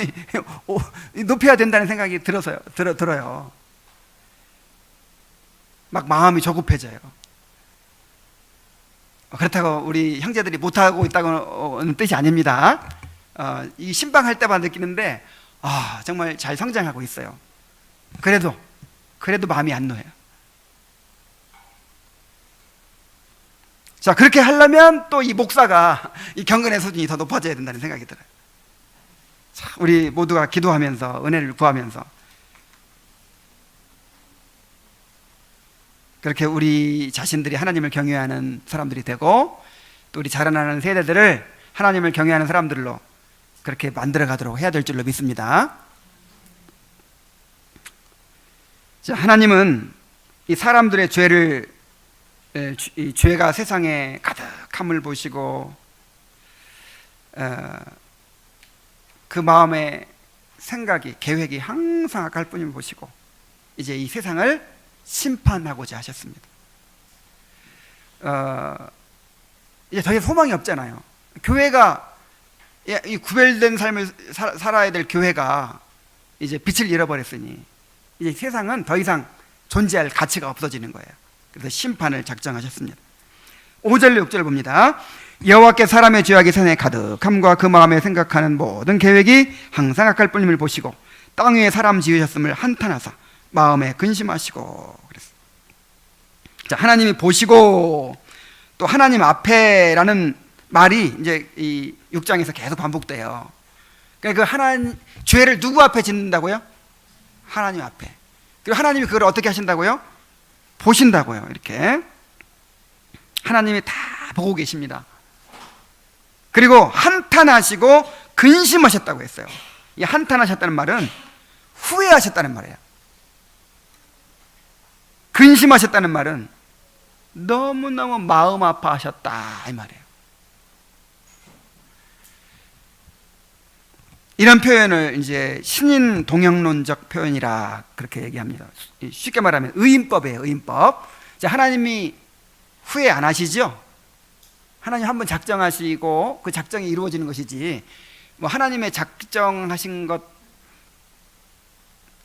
높여야 된다는 생각이 들어요. 막 마음이 조급해져요. 그렇다고 우리 형제들이 못하고 있다고는 뜻이 아닙니다. 이 신방할 때만 느끼는데 정말 잘 성장하고 있어요. 그래도 마음이 안 놓여요. 자, 그렇게 하려면 또 이 목사가 이 경건의 수준이 더 높아져야 된다는 생각이 들어요. 자, 우리 모두가 기도하면서 은혜를 구하면서 그렇게 우리 자신들이 하나님을 경외하는 사람들이 되고 또 우리 자라나는 세대들을 하나님을 경외하는 사람들로 그렇게 만들어 가도록 해야 될 줄로 믿습니다. 자, 하나님은 이 사람들의 이 죄가 세상에 가득함을 보시고 그 마음의 생각이, 계획이 항상 악할 뿐임을 보시고 이제 이 세상을 심판하고자 하셨습니다. 이제 더 이상 소망이 없잖아요. 교회가, 이 구별된 삶을 살아야 될 교회가 이제 빛을 잃어버렸으니 이제 세상은 더 이상 존재할 가치가 없어지는 거예요. 그래서 심판을 작정하셨습니다. 5절 6절 봅니다. 여호와께 사람의 죄악이 세상에 가득함과 그 마음에 생각하는 모든 계획이 항상 악할 뿐임을 보시고 땅 위에 사람 지으셨음을 한탄하사 마음에 근심하시고 그랬어요. 자, 하나님이 보시고 또 하나님 앞에라는 말이 이제 이 6장에서 계속 반복돼요. 그러니까 그 하나님, 죄를 누구 앞에 짓는다고요? 하나님 앞에. 그리고 하나님이 그걸 어떻게 하신다고요? 보신다고요. 이렇게 하나님이 다 보고 계십니다. 그리고 한탄하시고 근심하셨다고 했어요. 이 한탄하셨다는 말은 후회하셨다는 말이에요. 근심하셨다는 말은 너무너무 마음 아파하셨다 이 말이에요. 이런 표현을 이제 신인 동영론적 표현이라 그렇게 얘기합니다. 쉽게 말하면 의인법이에요. 의인법. 하나님이 후회 안 하시죠? 하나님 한번 작정하시고 그 작정이 이루어지는 것이지 뭐 하나님의 작정하신 것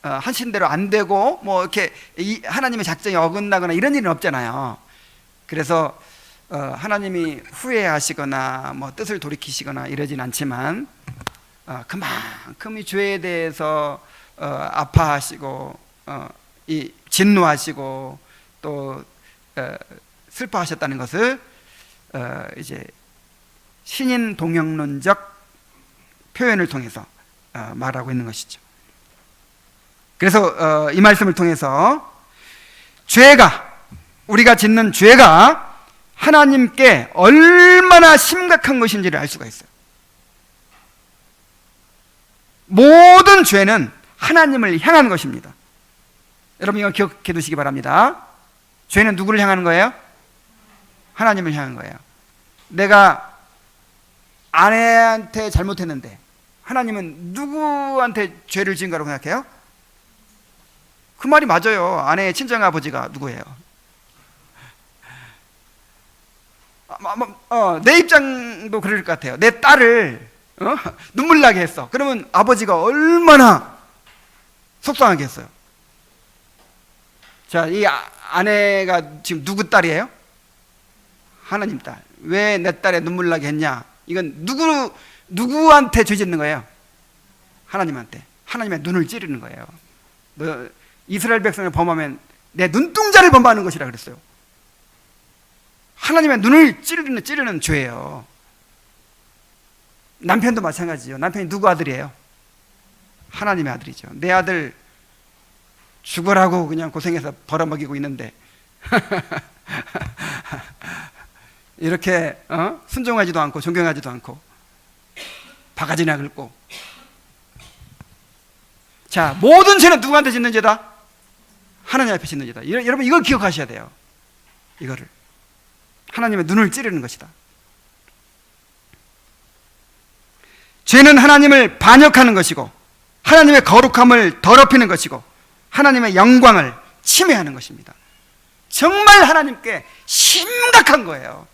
하신 대로 안 되고 뭐 이렇게 하나님의 작정이 어긋나거나 이런 일은 없잖아요. 그래서 하나님이 후회하시거나 뭐 뜻을 돌이키시거나 이러진 않지만 그만큼 이 죄에 대해서 아파하시고 이 진노하시고 또 슬퍼하셨다는 것을 이제 신인 동영론적 표현을 통해서 말하고 있는 것이죠. 그래서 이 말씀을 통해서 우리가 짓는 죄가 하나님께 얼마나 심각한 것인지를 알 수가 있어요. 모든 죄는 하나님을 향한 것입니다. 여러분 이거 기억해 두시기 바랍니다. 죄는 누구를 향하는 거예요? 하나님을 향한 거예요. 내가 아내한테 잘못했는데 하나님은 누구한테 죄를 지은 거라고 생각해요? 그 말이 맞아요. 아내의 친정아버지가 누구예요? 내 입장도 그럴 것 같아요. 내 딸을 눈물 나게 했어. 그러면 아버지가 얼마나 속상하겠어요. 자, 이 아내가 지금 누구 딸이에요? 하나님 딸. 왜 내 딸에 눈물 나게 했냐? 이건 누구한테 죄 짓는 거예요? 하나님한테. 하나님의 눈을 찌르는 거예요. 너 이스라엘 백성을 범하면 내 눈동자를 범하는 것이라 그랬어요. 하나님의 눈을 찌르는 죄예요. 남편도 마찬가지죠. 남편이 누구 아들이에요? 하나님의 아들이죠. 내 아들 죽으라고 그냥 고생해서 벌어먹이고 있는데 이렇게 순종하지도 않고 존경하지도 않고 바가지나 긁고. 자, 모든 죄는 누구한테 짓는 죄다? 하나님 앞에 짓는 죄다. 여러분 이걸 기억하셔야 돼요. 이거를 하나님의 눈을 찌르는 것이다. 죄는 하나님을 반역하는 것이고 하나님의 거룩함을 더럽히는 것이고 하나님의 영광을 침해하는 것입니다. 정말 하나님께 심각한 거예요.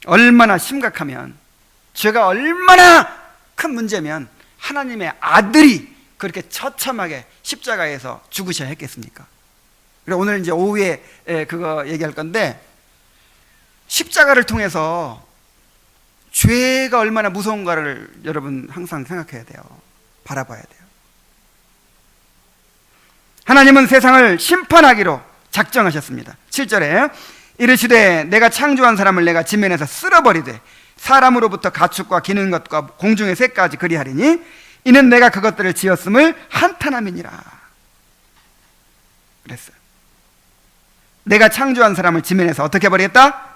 얼마나 심각하면, 죄가 얼마나 큰 문제면 하나님의 아들이 그렇게 처참하게 십자가에서 죽으셔야 했겠습니까? 그리고 오늘 이제 오후에 그거 얘기할 건데, 십자가를 통해서 죄가 얼마나 무서운가를 여러분 항상 생각해야 돼요. 바라봐야 돼요. 하나님은 세상을 심판하기로 작정하셨습니다. 7절에 이르시되 내가 창조한 사람을 내가 지면에서 쓸어버리되 사람으로부터 가축과 기는 것과 공중의 새까지 그리하리니 이는 내가 그것들을 지었음을 한탄함이니라 그랬어요. 내가 창조한 사람을 지면에서 어떻게 버리겠다?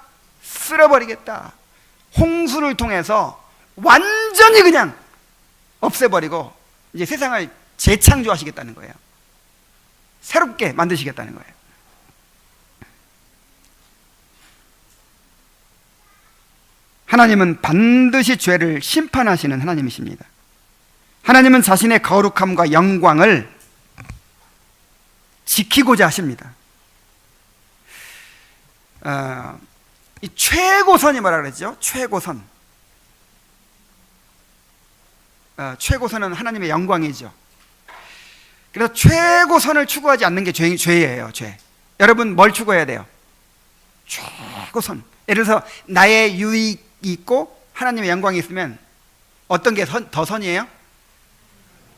쓸어버리겠다. 홍수를 통해서 완전히 그냥 없애버리고 이제 세상을 재창조하시겠다는 거예요. 새롭게 만드시겠다는 거예요. 하나님은 반드시 죄를 심판하시는 하나님이십니다. 하나님은 자신의 거룩함과 영광을 지키고자 하십니다. 이 최고선이 뭐라 그랬죠? 최고선. 최고선은 하나님의 영광이죠. 그래서 최고선을 추구하지 않는 게 죄예요. 죄. 여러분 뭘 추구해야 돼요? 최고선. 예를 들어서 나의 유익이 있고 하나님의 영광이 있으면 어떤 게 더 선이에요?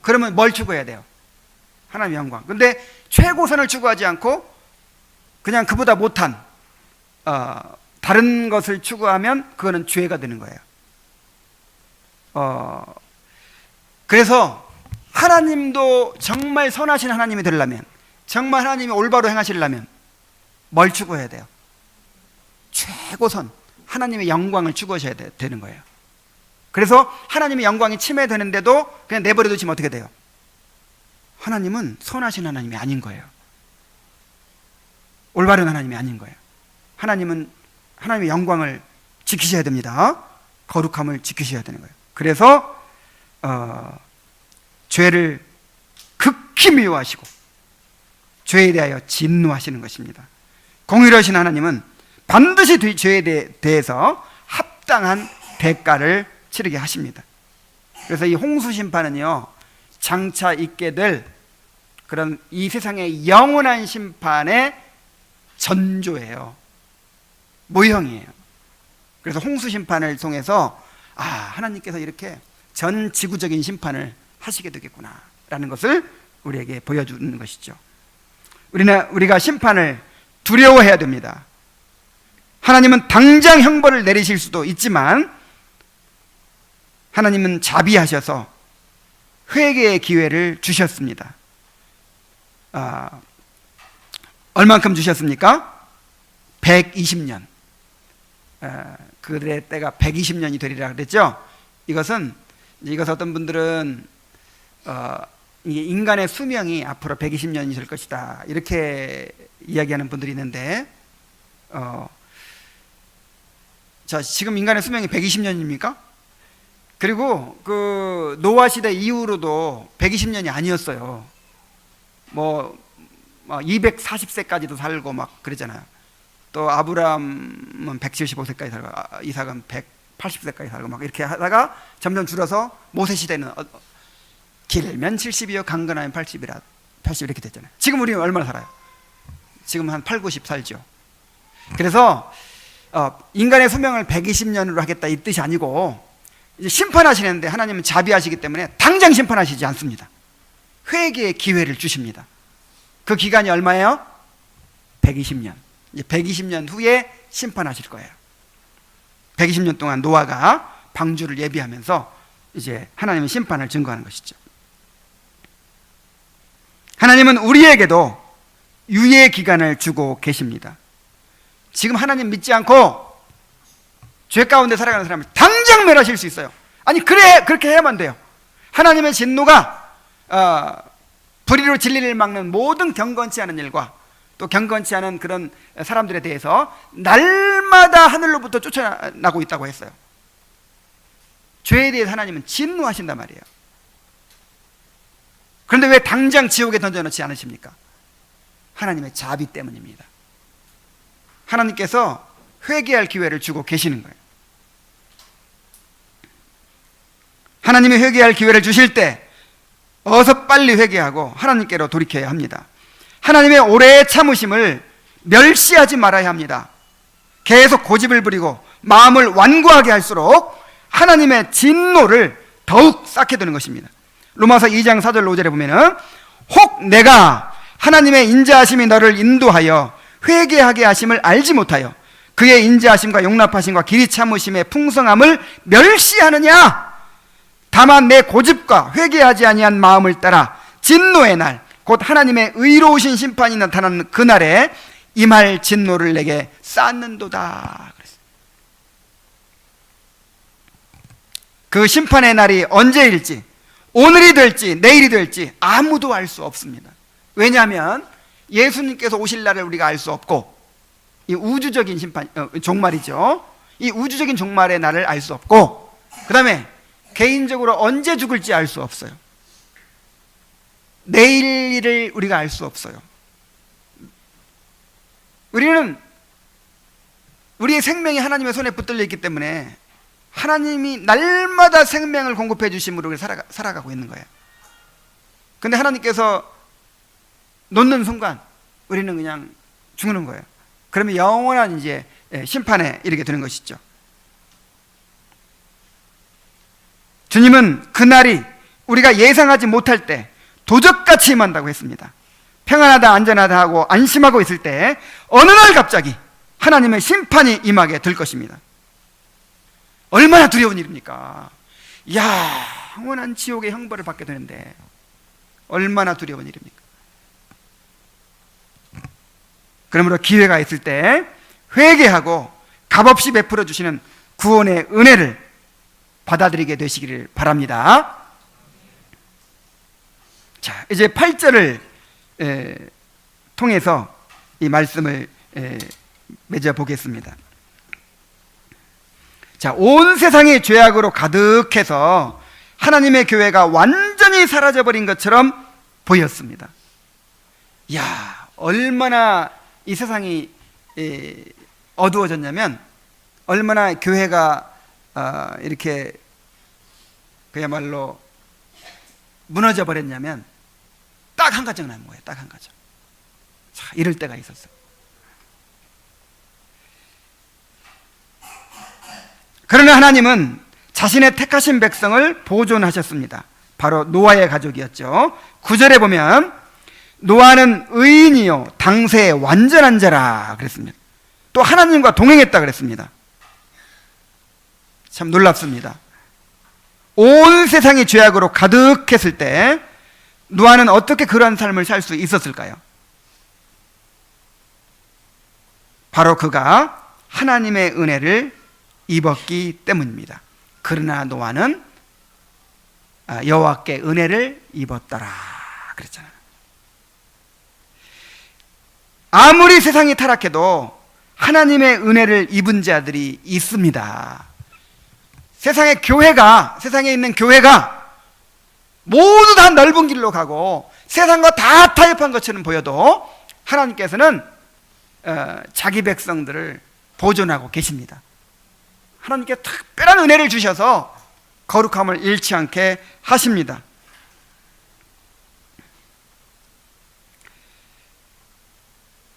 그러면 뭘 추구해야 돼요? 하나님의 영광. 근데 최고선을 추구하지 않고 그냥 그보다 못한 다른 것을 추구하면 그거는 죄가 되는 거예요. 그래서 하나님도 정말 선하신 하나님이 되려면, 정말 하나님이 올바로 행하시려면 뭘 추구해야 돼요? 최고선, 하나님의 영광을 추구하셔야 되는 거예요. 그래서 하나님의 영광이 침해되는데도 그냥 내버려 두시면 어떻게 돼요? 하나님은 선하신 하나님이 아닌 거예요. 올바른 하나님이 아닌 거예요. 하나님은 하나님의 영광을 지키셔야 됩니다. 거룩함을 지키셔야 되는 거예요. 그래서 죄를 극히 미워하시고 죄에 대하여 진노하시는 것입니다. 공의로우신 하나님은 반드시 죄에 대해서 합당한 대가를 치르게 하십니다. 그래서 이 홍수 심판은요, 장차 있게 될 그런 이 세상의 영원한 심판의 전조예요. 모형이에요. 그래서 홍수 심판을 통해서 하나님께서 이렇게 전 지구적인 심판을 하시게 되겠구나 라는 것을 우리에게 보여주는 것이죠. 우리가 심판을 두려워해야 됩니다. 하나님은 당장 형벌을 내리실 수도 있지만 하나님은 자비하셔서 회개의 기회를 주셨습니다. 얼만큼 주셨습니까? 120년. 그들의 때가 120년이 되리라 그랬죠. 이것은 어떤 분들은 이게 인간의 수명이 앞으로 120년이 될 것이다 이렇게 이야기하는 분들이 있는데, 자, 지금 인간의 수명이 120년입니까? 그리고 그 노아 시대 이후로도 120년이 아니었어요. 뭐 240세까지도 살고 막 그러잖아요. 또 아브라함은 175세까지 살고 이삭은 180세까지 살고 막 이렇게 하다가 점점 줄어서 모세 시대는 길면 70이요 강건하면 80이라 80 이렇게 됐잖아요. 지금 우리는 얼마나 살아요? 지금 한 8, 90 살죠. 그래서 인간의 수명을 120년으로 하겠다 이 뜻이 아니고, 이제 심판하시는데 하나님은 자비하시기 때문에 당장 심판하시지 않습니다. 회개의 기회를 주십니다. 그 기간이 얼마예요? 120년. 이제 120년 후에 심판하실 거예요. 120년 동안 노아가 방주를 예비하면서 이제 하나님은 심판을 증거하는 것이죠. 하나님은 우리에게도 유예 기간을 주고 계십니다. 지금 하나님 믿지 않고 죄 가운데 살아가는 사람을 당장 멸하실 수 있어요. 아니 그렇게 해야만 돼요. 하나님의 진노가 불의로 진리를 막는 모든 경건치 않은 일과 또 경건치 않은 그런 사람들에 대해서 날마다 하늘로부터 쫓아나고 있다고 했어요. 죄에 대해서 하나님은 진노하신단 말이에요. 그런데 왜 당장 지옥에 던져놓지 않으십니까? 하나님의 자비 때문입니다. 하나님께서 회개할 기회를 주고 계시는 거예요. 하나님이 회개할 기회를 주실 때 어서 빨리 회개하고 하나님께로 돌이켜야 합니다. 하나님의 오래 참으심을 멸시하지 말아야 합니다. 계속 고집을 부리고 마음을 완고하게 할수록 하나님의 진노를 더욱 쌓게 되는 것입니다. 로마서 2장 4절 5절에 보면은 혹 내가 하나님의 인자하심이 너를 인도하여 회개하게 하심을 알지 못하여 그의 인자하심과 용납하심과 길이 참으심의 풍성함을 멸시하느냐? 다만 내 고집과 회개하지 아니한 마음을 따라 진노의 날, 곧 하나님의 의로우신 심판이 나타나는 그날에 임할 진노를 내게 쌓는도다. 그 심판의 날이 언제일지, 오늘이 될지 내일이 될지 아무도 알 수 없습니다. 왜냐하면 예수님께서 오실 날을 우리가 알 수 없고, 이 우주적인 심판, 종말이죠. 이 우주적인 종말의 날을 알 수 없고, 그 다음에 개인적으로 언제 죽을지 알 수 없어요. 내일을 우리가 알 수 없어요. 우리는 우리의 생명이 하나님의 손에 붙들려 있기 때문에 하나님이 날마다 생명을 공급해 주심으로 살아가고 있는 거예요. 근데 하나님께서 놓는 순간 우리는 그냥 죽는 거예요. 그러면 영원한 이제 심판에 이르게 되는 것이죠. 주님은 그날이 우리가 예상하지 못할 때 도적같이 임한다고 했습니다. 평안하다 안전하다 하고 안심하고 있을 때 어느 날 갑자기 하나님의 심판이 임하게 될 것입니다. 얼마나 두려운 일입니까? 영원한 지옥의 형벌을 받게 되는데 얼마나 두려운 일입니까? 그러므로 기회가 있을 때 회개하고 값없이 베풀어 주시는 구원의 은혜를 받아들이게 되시기를 바랍니다. 자, 이제 8절을 통해서 이 말씀을 맺어 보겠습니다. 자, 온 세상이 죄악으로 가득해서 하나님의 교회가 완전히 사라져버린 것처럼 보였습니다. 이야, 얼마나 이 세상이 어두워졌냐면, 얼마나 교회가 이렇게 그야말로 무너져 버렸냐면 딱 한 가정 남은 거예요. 딱 한 가정. 자, 이럴 때가 있었어요. 그러나 하나님은 자신의 택하신 백성을 보존하셨습니다. 바로 노아의 가족이었죠. 9절에 보면 노아는 의인이요 당세에 완전한 자라 그랬습니다. 또 하나님과 동행했다 그랬습니다. 참 놀랍습니다. 온 세상이 죄악으로 가득했을 때 노아는 어떻게 그러한 삶을 살 수 있었을까요? 바로 그가 하나님의 은혜를 입었기 때문입니다. 그러나 노아는 여호와께 은혜를 입었더라 그랬잖아요. 아무리 세상이 타락해도 하나님의 은혜를 입은 자들이 있습니다. 세상에 있는 교회가 모두 다 넓은 길로 가고 세상과 다 타협한 것처럼 보여도 하나님께서는 자기 백성들을 보존하고 계십니다. 하나님께 특별한 은혜를 주셔서 거룩함을 잃지 않게 하십니다.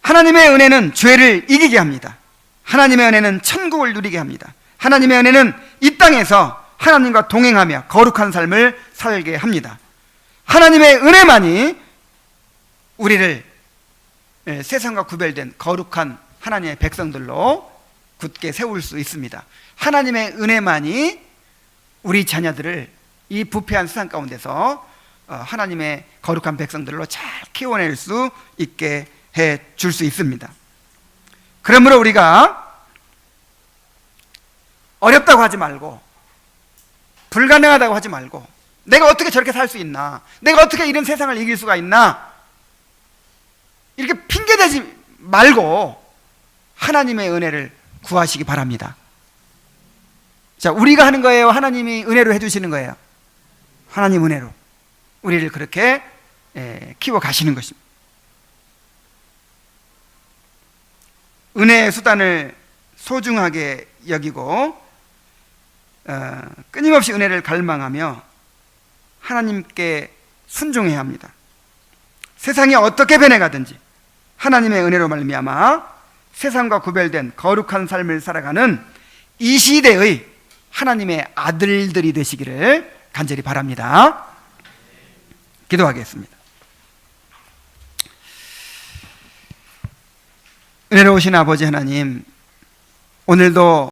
하나님의 은혜는 죄를 이기게 합니다. 하나님의 은혜는 천국을 누리게 합니다. 하나님의 은혜는 이 땅에서 하나님과 동행하며 거룩한 삶을 살게 합니다. 하나님의 은혜만이 우리를 세상과 구별된 거룩한 하나님의 백성들로 굳게 세울 수 있습니다. 하나님의 은혜만이 우리 자녀들을 이 부패한 세상 가운데서 하나님의 거룩한 백성들로 잘 키워낼 수 있게 해 줄 수 있습니다. 그러므로 우리가 어렵다고 하지 말고 불가능하다고 하지 말고 내가 어떻게 저렇게 살 수 있나, 내가 어떻게 이런 세상을 이길 수가 있나, 이렇게 핑계대지 말고 하나님의 은혜를 구하시기 바랍니다. 자, 우리가 하는 거예요? 하나님이 은혜로 해주시는 거예요? 하나님 은혜로 우리를 그렇게 키워 가시는 것입니다. 은혜의 수단을 소중하게 여기고 끊임없이 은혜를 갈망하며 하나님께 순종해야 합니다. 세상이 어떻게 변해가든지 하나님의 은혜로 말미암아 세상과 구별된 거룩한 삶을 살아가는 이 시대의 하나님의 아들들이 되시기를 간절히 바랍니다. 기도하겠습니다. 은혜로우신 아버지 하나님, 오늘도